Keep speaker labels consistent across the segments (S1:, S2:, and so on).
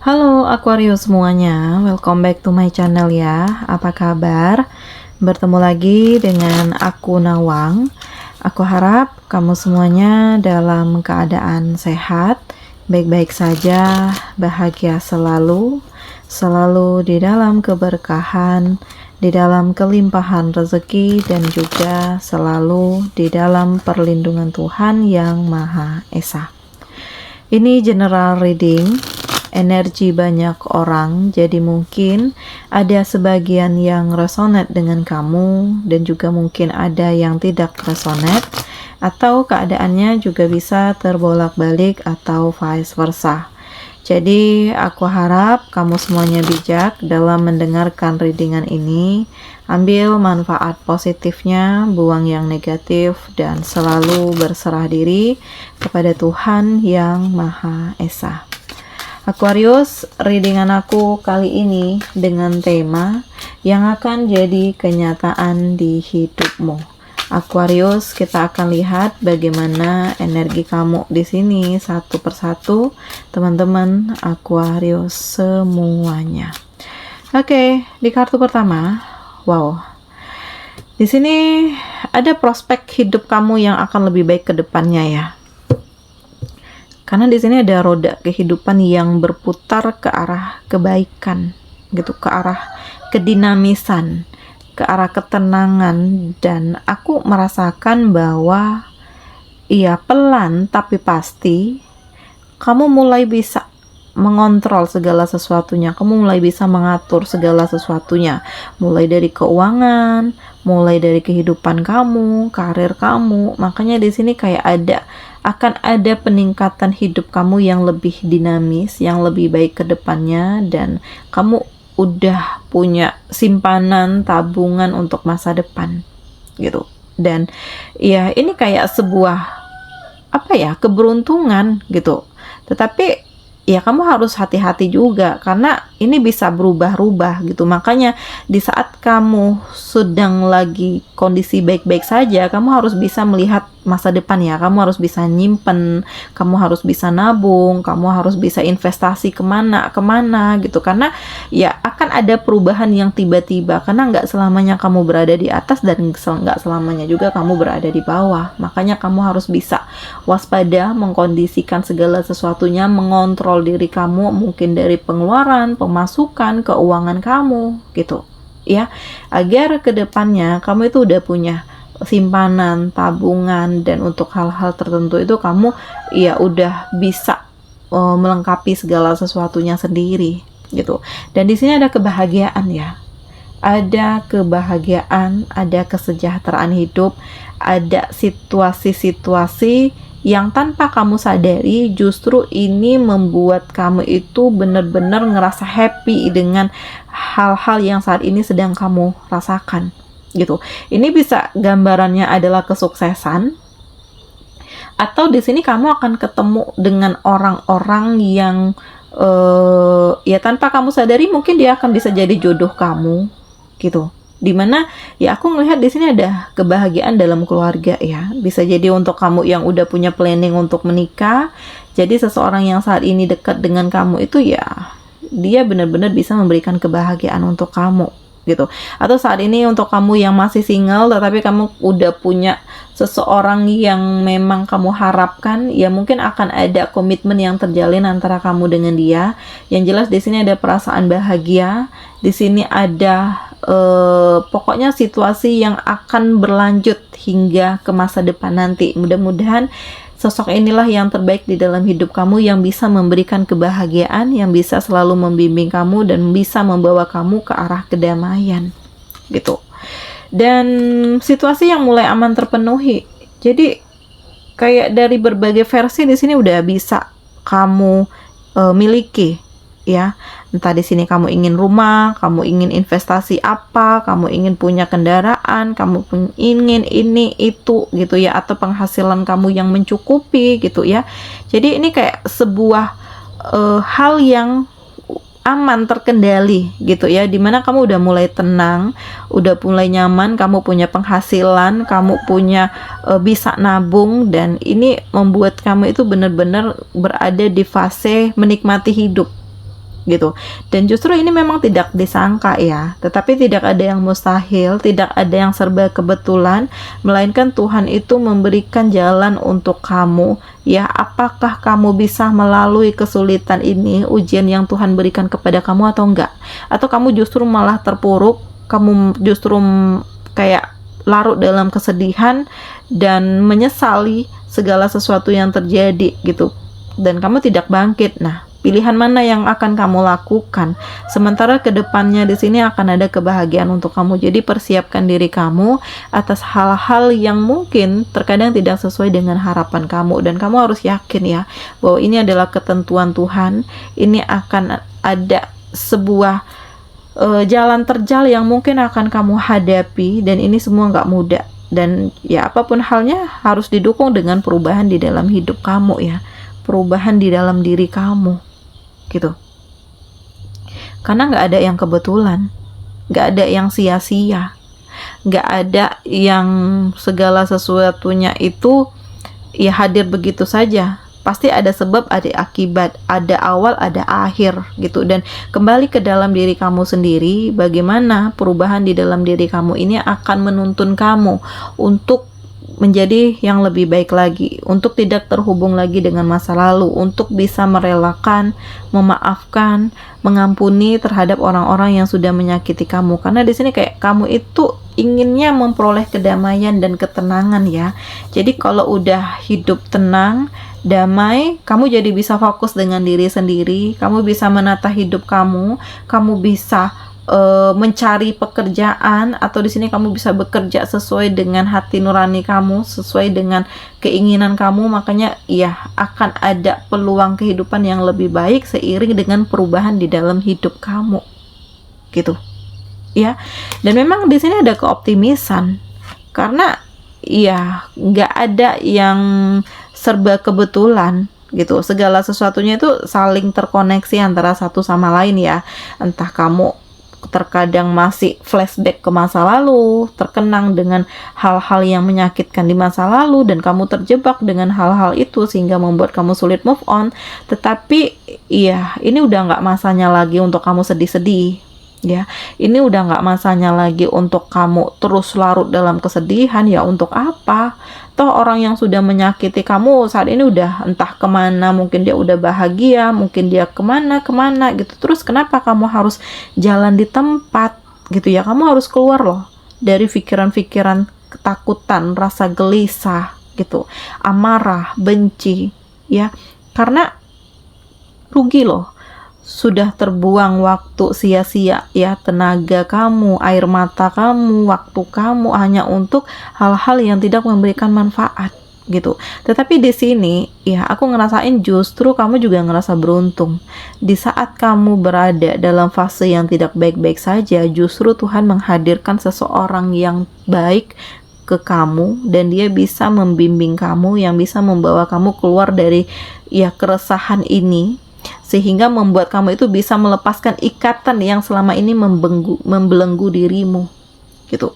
S1: Halo Aquarius semuanya, welcome back to my channel ya. Apa kabar? Bertemu lagi dengan aku Nawang. Aku harap kamu semuanya dalam keadaan sehat, baik-baik saja, bahagia selalu, selalu di dalam keberkahan, di dalam kelimpahan rezeki, dan juga selalu di dalam perlindungan Tuhan Yang Maha Esa. Ini general reading, energi banyak orang, jadi mungkin ada sebagian yang resonate dengan kamu dan juga mungkin ada yang tidak resonate, atau keadaannya juga bisa terbolak-balik atau vice versa. Jadi aku harap kamu semuanya bijak dalam mendengarkan readingan ini. Ambil manfaat positifnya, buang yang negatif, dan selalu berserah diri kepada Tuhan Yang Maha Esa. Aquarius, readingan aku kali ini dengan tema yang akan jadi kenyataan di hidupmu. Aquarius, kita akan lihat bagaimana energi kamu di sini satu persatu, teman-teman Aquarius semuanya. Oke, di kartu pertama, wow. Di sini ada prospek hidup kamu yang akan lebih baik ke depannya ya. Karena di sini ada roda kehidupan yang berputar ke arah kebaikan, gitu, ke arah kedinamisan, ke arah ketenangan, dan aku merasakan bahwa iya, pelan tapi pasti kamu mulai bisa mengontrol segala sesuatunya, kamu mulai bisa mengatur segala sesuatunya, mulai dari keuangan, mulai dari kehidupan kamu, karir kamu. Makanya di sini kayak akan ada peningkatan hidup kamu yang lebih dinamis, yang lebih baik ke depannya, dan kamu udah punya simpanan tabungan untuk masa depan gitu. Dan ya ini kayak sebuah keberuntungan gitu. Tetapi ya kamu harus hati-hati juga karena ini bisa berubah-ubah gitu. Makanya di saat kamu sedang lagi kondisi baik-baik saja, kamu harus bisa melihat masa depan ya. Kamu harus bisa nyimpen, kamu harus bisa nabung, kamu harus bisa investasi kemana gitu. Karena ya akan ada perubahan yang tiba-tiba, karena nggak selamanya kamu berada di atas dan nggak selamanya juga kamu berada di bawah. Makanya kamu harus bisa waspada, mengkondisikan segala sesuatunya, mengontrol diri kamu, mungkin dari pengeluaran, pemasukan, keuangan kamu gitu ya, agar kedepannya kamu itu udah punya simpanan, tabungan, dan untuk hal-hal tertentu itu kamu ya udah bisa melengkapi segala sesuatunya sendiri gitu. Dan di sini ada kebahagiaan ya, ada kebahagiaan, ada kesejahteraan hidup, ada situasi-situasi yang tanpa kamu sadari justru ini membuat kamu itu benar-benar ngerasa happy dengan hal-hal yang saat ini sedang kamu rasakan gitu. Ini bisa gambarannya adalah kesuksesan, atau di sini kamu akan ketemu dengan orang-orang yang ya tanpa kamu sadari mungkin dia akan bisa jadi jodoh kamu gitu. Dimana ya aku ngelihat di sini ada kebahagiaan dalam keluarga ya. Bisa jadi untuk kamu yang udah punya planning untuk menikah, jadi seseorang yang saat ini dekat dengan kamu itu ya dia benar-benar bisa memberikan kebahagiaan untuk kamu gitu. Atau saat ini untuk kamu yang masih single tetapi kamu udah punya seseorang yang memang kamu harapkan, ya mungkin akan ada komitmen yang terjalin antara kamu dengan dia. Yang jelas di sini ada perasaan bahagia, di sini ada pokoknya situasi yang akan berlanjut hingga ke masa depan nanti. Mudah-mudahan sosok inilah yang terbaik di dalam hidup kamu, yang bisa memberikan kebahagiaan, yang bisa selalu membimbing kamu dan bisa membawa kamu ke arah kedamaian gitu. Dan situasi yang mulai aman terpenuhi. Jadi kayak dari berbagai versi di sini udah bisa kamu miliki ya. Entah di sini kamu ingin rumah, kamu ingin investasi apa, kamu ingin punya kendaraan, kamu ingin ini itu gitu ya, atau penghasilan kamu yang mencukupi gitu ya. Jadi ini kayak sebuah hal yang aman, terkendali gitu ya, dimana kamu udah mulai tenang, udah mulai nyaman, kamu punya penghasilan, kamu punya bisa nabung, dan ini membuat kamu itu benar-benar berada di fase menikmati hidup gitu. Dan justru ini memang tidak disangka ya, tetapi tidak ada yang mustahil, tidak ada yang serba kebetulan, melainkan Tuhan itu memberikan jalan untuk kamu ya. Apakah kamu bisa melalui kesulitan ini, ujian yang Tuhan berikan kepada kamu atau enggak? Atau kamu justru malah terpuruk, kamu justru kayak larut dalam kesedihan dan menyesali segala sesuatu yang terjadi gitu, dan kamu tidak bangkit. Nah, pilihan mana yang akan kamu lakukan? Sementara kedepannya di sini akan ada kebahagiaan untuk kamu. Jadi persiapkan diri kamu atas hal-hal yang mungkin terkadang tidak sesuai dengan harapan kamu, dan kamu harus yakin ya bahwa ini adalah ketentuan Tuhan. Ini akan ada sebuah jalan terjal yang mungkin akan kamu hadapi, dan ini semua nggak mudah. Dan ya apapun halnya harus didukung dengan perubahan di dalam hidup kamu ya, perubahan di dalam diri kamu gitu. Karena nggak ada yang kebetulan, nggak ada yang sia-sia, nggak ada yang segala sesuatunya itu ya hadir begitu saja. Pasti ada sebab, ada akibat, ada awal, ada akhir gitu. Dan kembali ke dalam diri kamu sendiri, bagaimana perubahan di dalam diri kamu ini akan menuntun kamu untuk menjadi yang lebih baik lagi, untuk tidak terhubung lagi dengan masa lalu, untuk bisa merelakan, memaafkan, mengampuni terhadap orang-orang yang sudah menyakiti kamu. Karena di sini kayak kamu itu inginnya memperoleh kedamaian dan ketenangan ya. Jadi kalau udah hidup tenang, damai, kamu jadi bisa fokus dengan diri sendiri, kamu bisa menata hidup kamu bisa mencari pekerjaan, atau di sini kamu bisa bekerja sesuai dengan hati nurani kamu, sesuai dengan keinginan kamu. Makanya ya akan ada peluang kehidupan yang lebih baik seiring dengan perubahan di dalam hidup kamu gitu ya. Dan memang di sini ada keoptimisan, karena ya nggak ada yang serba kebetulan gitu. Segala sesuatunya itu saling terkoneksi antara satu sama lain ya. Entah kamu terkadang masih flashback ke masa lalu, terkenang dengan hal-hal yang menyakitkan di masa lalu, dan kamu terjebak dengan hal-hal itu sehingga membuat kamu sulit move on. Tetapi iya, ini udah nggak masanya lagi untuk kamu sedih-sedih ya. Ini udah nggak masanya lagi untuk kamu terus larut dalam kesedihan. Ya untuk apa? Toh orang yang sudah menyakiti kamu saat ini udah entah kemana, mungkin dia udah bahagia, mungkin dia kemana gitu. Terus kenapa kamu harus jalan di tempat gitu ya? Kamu harus keluar loh dari pikiran-pikiran ketakutan, rasa gelisah gitu, amarah, benci ya. Karena rugi loh, sudah terbuang waktu sia-sia ya, tenaga kamu, air mata kamu, waktu kamu hanya untuk hal-hal yang tidak memberikan manfaat gitu. Tetapi di sini ya aku ngerasain justru kamu juga ngerasa beruntung. Di saat kamu berada dalam fase yang tidak baik-baik saja, justru Tuhan menghadirkan seseorang yang baik ke kamu, dan dia bisa membimbing kamu, yang bisa membawa kamu keluar dari ya keresahan ini, sehingga membuat kamu itu bisa melepaskan ikatan yang selama ini membelenggu dirimu gitu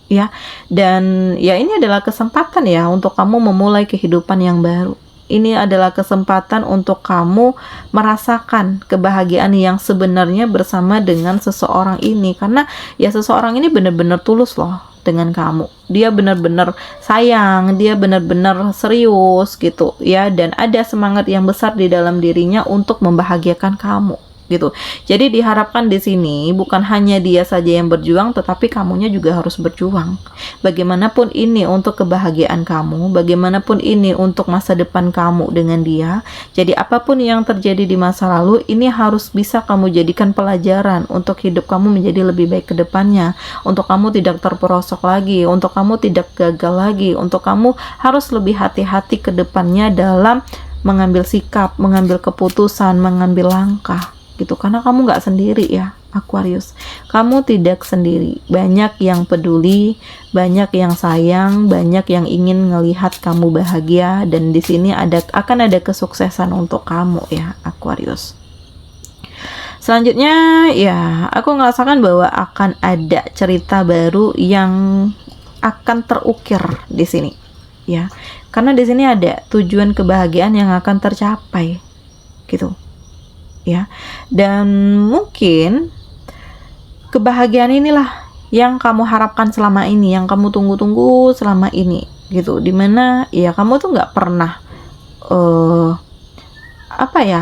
S1: ya. Dan ya ini adalah kesempatan ya untuk kamu memulai kehidupan yang baru. Ini adalah kesempatan untuk kamu merasakan kebahagiaan yang sebenarnya bersama dengan seseorang ini, karena ya seseorang ini benar-benar tulus loh dengan kamu. Dia benar-benar sayang, dia benar-benar serius gitu ya, dan ada semangat yang besar di dalam dirinya untuk membahagiakan kamu gitu. Jadi diharapkan di sini bukan hanya dia saja yang berjuang, tetapi kamunya juga harus berjuang. Bagaimanapun ini untuk kebahagiaan kamu, bagaimanapun ini untuk masa depan kamu dengan dia. Jadi apapun yang terjadi di masa lalu, ini harus bisa kamu jadikan pelajaran untuk hidup kamu menjadi lebih baik ke depannya, untuk kamu tidak terperosok lagi, untuk kamu tidak gagal lagi, untuk kamu harus lebih hati-hati ke depannya dalam mengambil sikap, mengambil keputusan, mengambil langkah gitu. Karena kamu nggak sendiri ya Aquarius, kamu tidak sendiri. Banyak yang peduli, banyak yang sayang, banyak yang ingin ngelihat kamu bahagia, dan di sini akan ada kesuksesan untuk kamu ya Aquarius. Selanjutnya ya aku ngerasakan bahwa akan ada cerita baru yang akan terukir di sini ya, karena di sini ada tujuan kebahagiaan yang akan tercapai gitu. ya. Dan mungkin kebahagiaan inilah yang kamu harapkan selama ini, yang kamu tunggu-tunggu selama ini gitu, dimana ya kamu tuh nggak pernah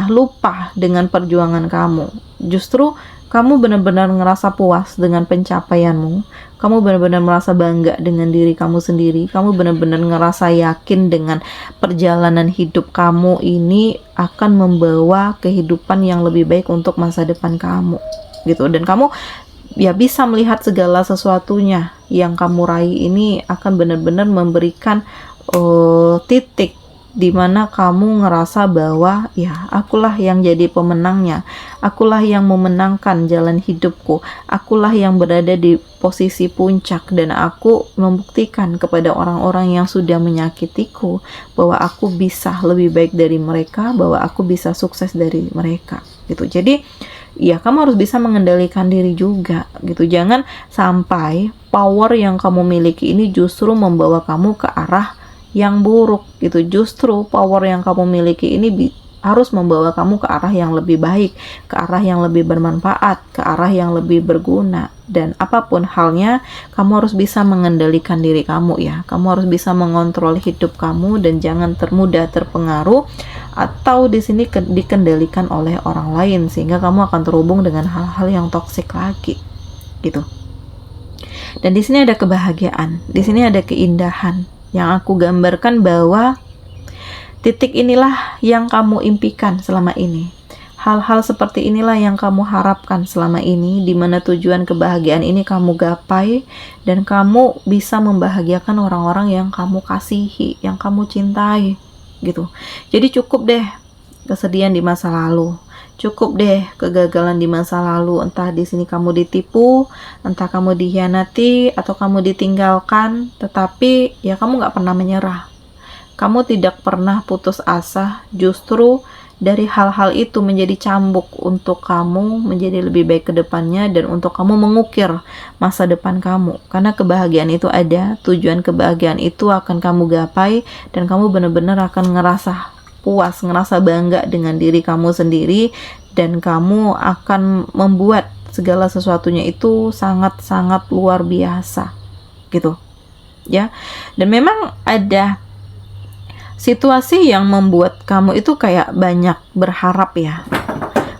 S1: lupa dengan perjuangan kamu. Justru kamu benar-benar ngerasa puas dengan pencapaianmu, kamu benar-benar merasa bangga dengan diri kamu sendiri, kamu benar-benar ngerasa yakin dengan perjalanan hidup kamu ini akan membawa kehidupan yang lebih baik untuk masa depan kamu gitu. Dan kamu ya bisa melihat segala sesuatunya yang kamu raih ini akan benar-benar memberikan titik di mana kamu ngerasa bahwa ya akulah yang jadi pemenangnya, akulah yang memenangkan jalan hidupku, akulah yang berada di posisi puncak, dan aku membuktikan kepada orang-orang yang sudah menyakitiku bahwa aku bisa lebih baik dari mereka, bahwa aku bisa sukses dari mereka gitu. Jadi ya kamu harus bisa mengendalikan diri juga gitu. Jangan sampai power yang kamu miliki ini justru membawa kamu ke arah yang buruk gitu. Justru power yang kamu miliki ini harus membawa kamu ke arah yang lebih baik, ke arah yang lebih bermanfaat, ke arah yang lebih berguna. Dan apapun halnya, kamu harus bisa mengendalikan diri kamu ya. Kamu harus bisa mengontrol hidup kamu dan jangan mudah terpengaruh atau di sini dikendalikan oleh orang lain, sehingga kamu akan terhubung dengan hal-hal yang toksik lagi gitu. Dan di sini ada kebahagiaan, di sini ada keindahan yang aku gambarkan bahwa titik inilah yang kamu impikan selama ini. Hal-hal seperti inilah yang kamu harapkan selama ini, di mana tujuan kebahagiaan ini kamu gapai dan kamu bisa membahagiakan orang-orang yang kamu kasihi, yang kamu cintai gitu. Jadi cukup deh kesedihan di masa lalu. Cukup deh kegagalan di masa lalu, entah di sini kamu ditipu, entah kamu dikhianati, atau kamu ditinggalkan, tetapi ya kamu nggak pernah menyerah. Kamu tidak pernah putus asa, justru dari hal-hal itu menjadi cambuk untuk kamu menjadi lebih baik ke depannya dan untuk kamu mengukir masa depan kamu. Karena kebahagiaan itu ada, tujuan kebahagiaan itu akan kamu gapai, dan kamu benar-benar akan ngerasa puas, ngerasa bangga dengan diri kamu sendiri, dan kamu akan membuat segala sesuatunya itu sangat-sangat luar biasa gitu ya. Dan memang ada situasi yang membuat kamu itu kayak banyak berharap ya.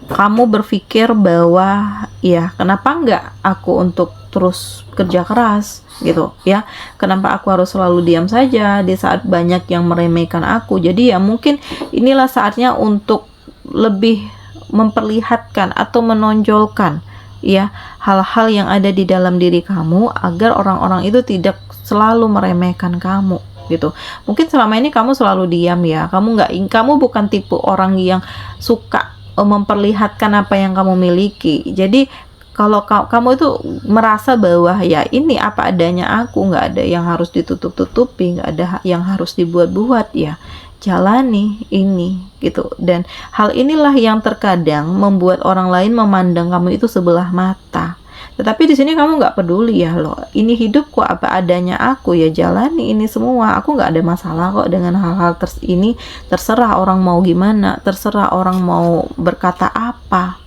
S1: Kamu berpikir bahwa ya kenapa enggak aku untuk terus kerja keras gitu ya, kenapa aku harus selalu diam saja di saat banyak yang meremehkan aku. Jadi ya mungkin inilah saatnya untuk lebih memperlihatkan atau menonjolkan ya hal-hal yang ada di dalam diri kamu agar orang-orang itu tidak selalu meremehkan kamu gitu. Mungkin selama ini kamu selalu diam ya, kamu bukan tipe orang yang suka memperlihatkan apa yang kamu miliki. Jadi kalau kamu itu merasa bahwa ya ini apa adanya aku, nggak ada yang harus ditutup-tutupi, nggak ada yang harus dibuat-buat, ya jalani ini gitu. Dan hal inilah yang terkadang membuat orang lain memandang kamu itu sebelah mata. Tetapi di sini kamu nggak peduli ya, loh ini hidupku apa adanya aku, ya jalani ini semua, aku nggak ada masalah kok dengan hal-hal ini. Terserah orang mau gimana, terserah orang mau berkata apa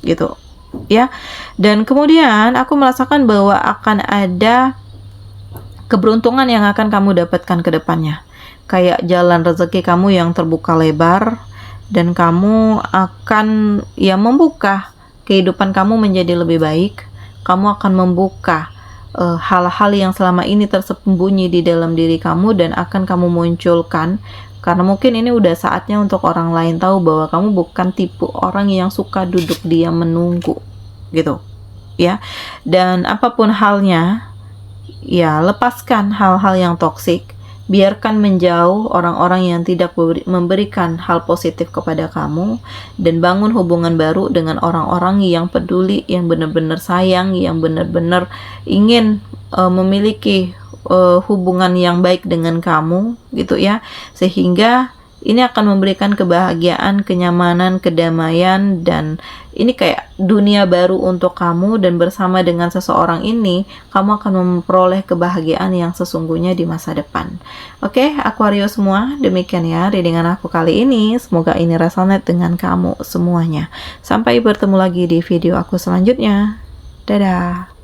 S1: gitu ya. Dan kemudian aku merasakan bahwa akan ada keberuntungan yang akan kamu dapatkan ke depannya, kayak jalan rezeki kamu yang terbuka lebar, dan kamu akan ya membuka kehidupan kamu menjadi lebih baik. Kamu akan membuka hal-hal yang selama ini tersembunyi di dalam diri kamu dan akan kamu munculkan, karena mungkin ini udah saatnya untuk orang lain tahu bahwa kamu bukan tipe orang yang suka duduk diam menunggu gitu ya. Dan apapun halnya ya, lepaskan hal-hal yang toksik, biarkan menjauh orang-orang yang tidak memberikan hal positif kepada kamu, dan bangun hubungan baru dengan orang-orang yang peduli, yang benar-benar sayang, yang benar-benar ingin memiliki hubungan yang baik dengan kamu gitu ya. Sehingga ini akan memberikan kebahagiaan, kenyamanan, kedamaian, dan ini kayak dunia baru untuk kamu, dan bersama dengan seseorang ini kamu akan memperoleh kebahagiaan yang sesungguhnya di masa depan. Oke, Aquarius semua, demikian ya readingan aku kali ini. Semoga ini resonate dengan kamu semuanya. Sampai bertemu lagi di video aku selanjutnya. Dadah.